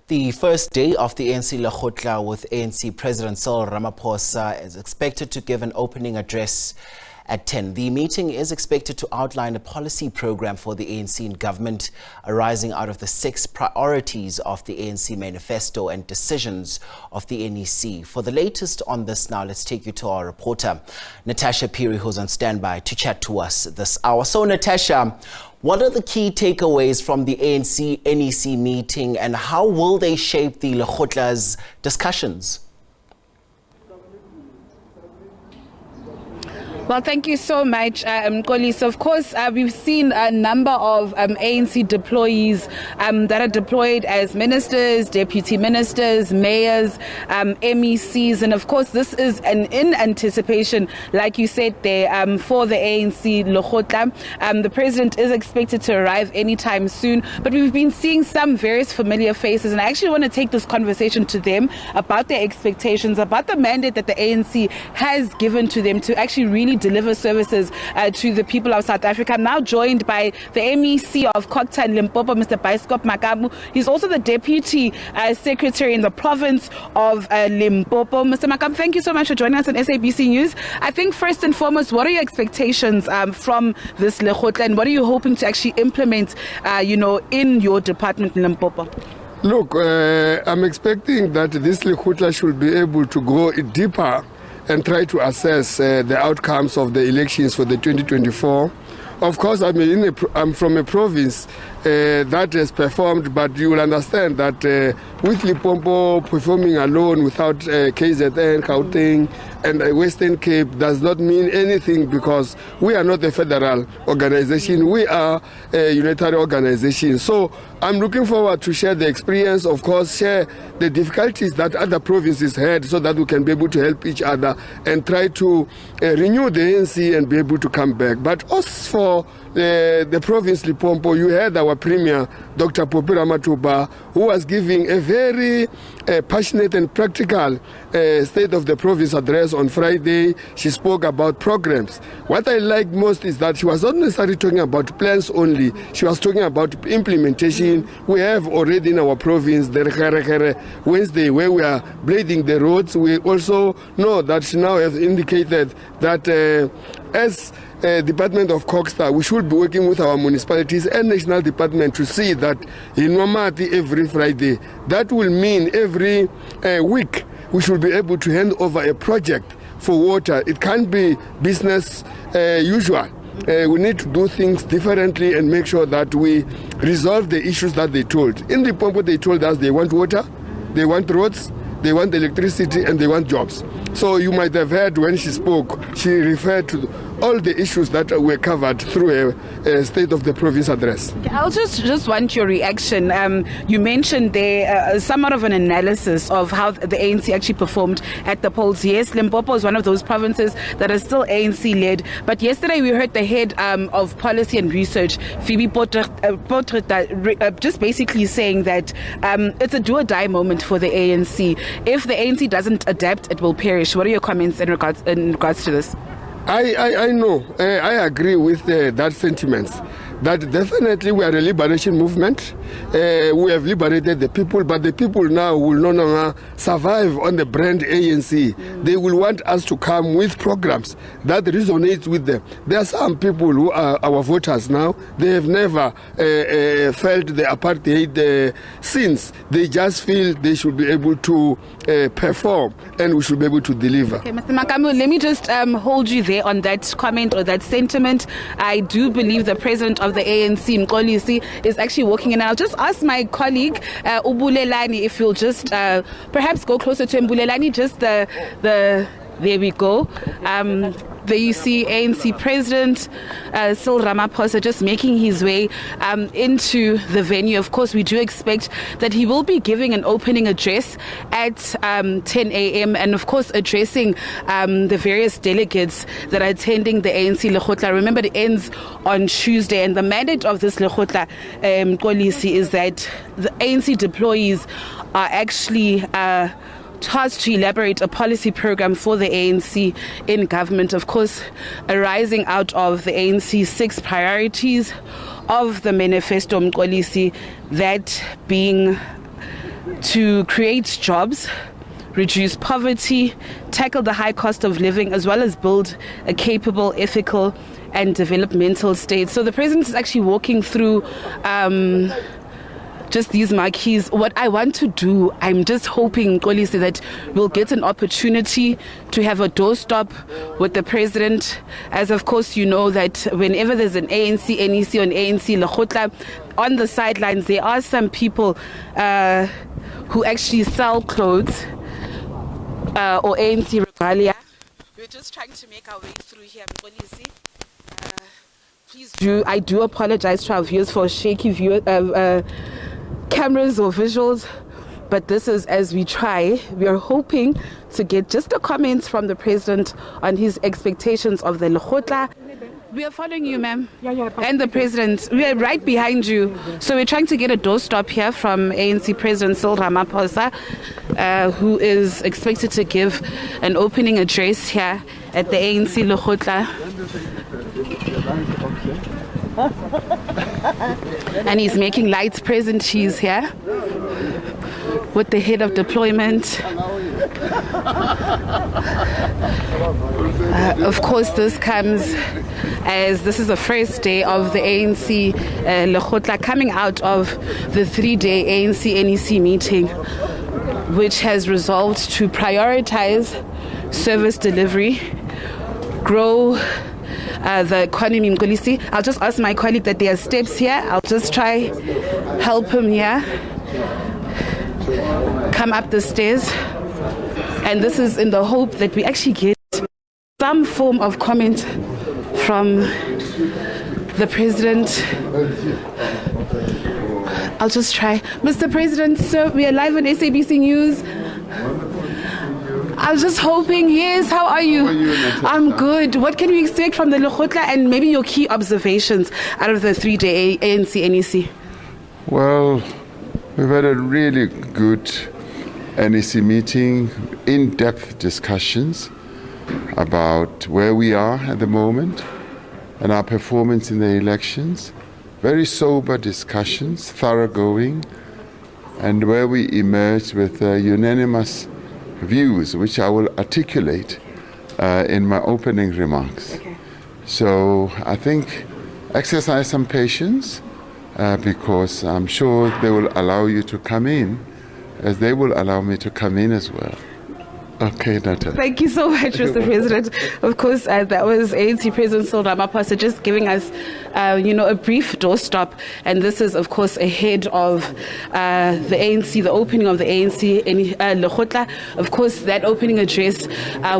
The first day of the ANC Lekgotla with ANC President Cyril Ramaphosa is expected to give an opening address at 10. The meeting is expected to outline a policy program for the ANC in government arising out of the 6 priorities of the ANC Manifesto and decisions of the NEC. For the latest on this now, let's take you to our reporter, Natasha Phiri, who's on standby to chat to us this hour. So Natasha, what are the key takeaways from the ANC NEC meeting and how will they shape the Lekgotla's discussions? Well, thank you so much, Mkolisi. Of course, we've seen a number of ANC deployees that are deployed as ministers, deputy ministers, mayors, MECs, and of course, this is in anticipation, like you said there, for the ANC Lekgotla. The president is expected to arrive anytime soon, but we've been seeing some various familiar faces, and I actually want to take this conversation to them about their expectations, about the mandate that the ANC has given to them to actually really deliver services to the people of South Africa. I'm now joined by the MEC of Kokta and Limpopo, Mr. Baiskop Makamu. He's also the Deputy Secretary in the province of Limpopo. Mr. Makamu, thank you so much for joining us on SABC News. I think first and foremost, what are your expectations from this Lekgotla, and what are you hoping to actually implement, in your department in Limpopo? Look, I'm expecting that this Lekgotla should be able to go deeper and try to assess the outcomes of the elections for the 2024. Of course, I'm from a province that has performed, but you will understand that with Limpopo performing alone without KZN, Gauteng, and Western Cape does not mean anything because we are not a federal organization, we are a unitary organization. So I'm looking forward to share the experience, of course, share the difficulties that other provinces had so that we can be able to help each other and try to renew the ANC and be able to come back. But as for the province Limpopo, you heard our Premier, Dr. Popi Ramathuba, who was giving a very passionate and practical State of the Province address on Friday. She spoke about programs. What I liked most is that she was not necessarily talking about plans only. She was talking about implementation. We have already in our province the Rekhere Wednesday where we are blading the roads. We also know that she now has indicated that as Department of Koksta, we should be working with our municipalities and national department to see that in Wamati every Friday. That will mean every week we should be able to hand over a project for water. It can't be business usual. We need to do things differently and make sure that we resolve the issues that they told. In Limpopo, they told us they want water, they want roads, they want electricity, and they want jobs. So you might have heard when she spoke, she referred to all the issues that were covered through a State of the Province address. I'll just want your reaction. You mentioned there somewhat of an analysis of how the ANC actually performed at the polls. Yes, Limpopo is one of those provinces that are still ANC-led. But yesterday we heard the head of policy and research, Phoebe Potrita, just basically saying that it's a do-or-die moment for the ANC. If the ANC doesn't adapt, it will perish. What are your comments in regards to this? I know. I agree with that sentiment. That definitely we are a liberation movement. We have liberated the people, but the people now will no longer survive on the brand ANC. They will want us to come with programs that resonate with them. There are some people who are our voters now. They have never felt the apartheid since. They just feel they should be able to perform and we should be able to deliver. Okay, Mr. Makamu, let me just hold you there on that comment or that sentiment. I do believe the president of the ANC, Mkolisi, is actually walking in. I'll just ask my colleague, Ubulelani, if you'll just perhaps go closer to him. Ubulelani, just there we go. There you see ANC President Cyril Ramaphosa just making his way into the venue. Of course, we do expect that he will be giving an opening address at 10 a.m. and, of course, addressing the various delegates that are attending the ANC Lekgotla. Remember, it ends on Tuesday, and the mandate of this Lekgotla, Kolisi, is that the ANC deployees are actually tasked to elaborate a policy program for the ANC in government, of course, arising out of the ANC's 6 priorities of the Manifesto, Mkolisi, that being to create jobs, reduce poverty, tackle the high cost of living, as well as build a capable, ethical and developmental state. So the president is actually walking through just these marquees. What I want to do, I'm just hoping, Kolisi, that we'll get an opportunity to have a doorstop with the president, as of course you know that whenever there's an ANC, NEC or an ANC Lekgotla, on the sidelines there are some people who actually sell clothes or ANC regalia. We're just trying to make our way through here, Kolisi. Please do, I do apologize to our viewers for shaky cameras or visuals, but this is as we try. We are hoping to get just a comment from the president on his expectations of the Lekgotla. We are following you, ma'am. Yeah, and the president. We are right behind you. So we're trying to get a doorstop here from ANC President Cyril Ramaphosa, who is expected to give an opening address here at the ANC Lekgotla. And he's making light presentees here with the head of deployment. Of course, this comes as this is the first day of the ANC Lekgotla coming out of the 3-day ANC NEC meeting, which has resolved to prioritize service delivery, grow the economy in Kolisi. I'll just ask my colleague that there are steps here. I'll just try help him here. Come up the stairs. And this is in the hope that we actually get some form of comment from the president. I'll just try. Mr. President, sir, we are live on SABC News. I was just hoping, yes, how are you? I'm good. What can we expect from the Lekgotla and maybe your key observations out of the 3-day ANC NEC? Well, we've had a really good NEC meeting, in-depth discussions about where we are at the moment and our performance in the elections. Very sober discussions, thoroughgoing, and where we emerged with unanimous views, which I will articulate in my opening remarks. Okay. So I think exercise some patience because I'm sure they will allow you to come in as they will allow me to come in as well. Okay, Natasha. Thank you so much, Mr. President. Of course, that was ANC President Cyril Ramaphosa just giving us, a brief doorstop. And this is, of course, ahead of the ANC, the opening of the ANC Lekgotla. Of course, that opening address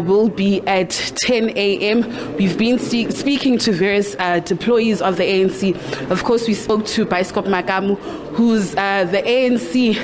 will be at 10 a.m. We've been speaking to various deployees of the ANC. Of course, we spoke to Biskop Makamu, who's the ANC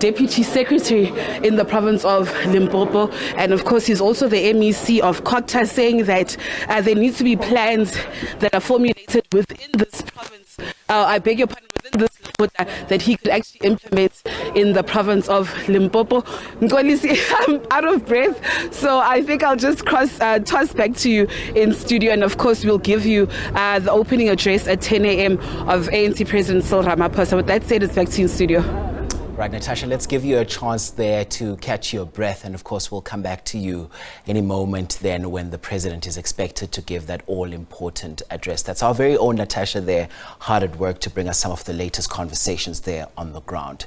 Deputy Secretary in the province of Limpopo, and of course he's also the MEC of Kokta, saying that there needs to be plans that are formulated within this province, I beg your pardon, within this Lekgotla, that he could actually implement in the province of Limpopo. Nkolisi, I'm out of breath, so I think I'll just toss back to you in studio, and of course we'll give you the opening address at 10 a.m. of ANC President Cyril Ramaphosa. With that said, it's back to you in studio. Right, Natasha, let's give you a chance there to catch your breath. And of course, we'll come back to you any moment then when the president is expected to give that all-important address. That's our very own Natasha there, hard at work to bring us some of the latest conversations there on the ground.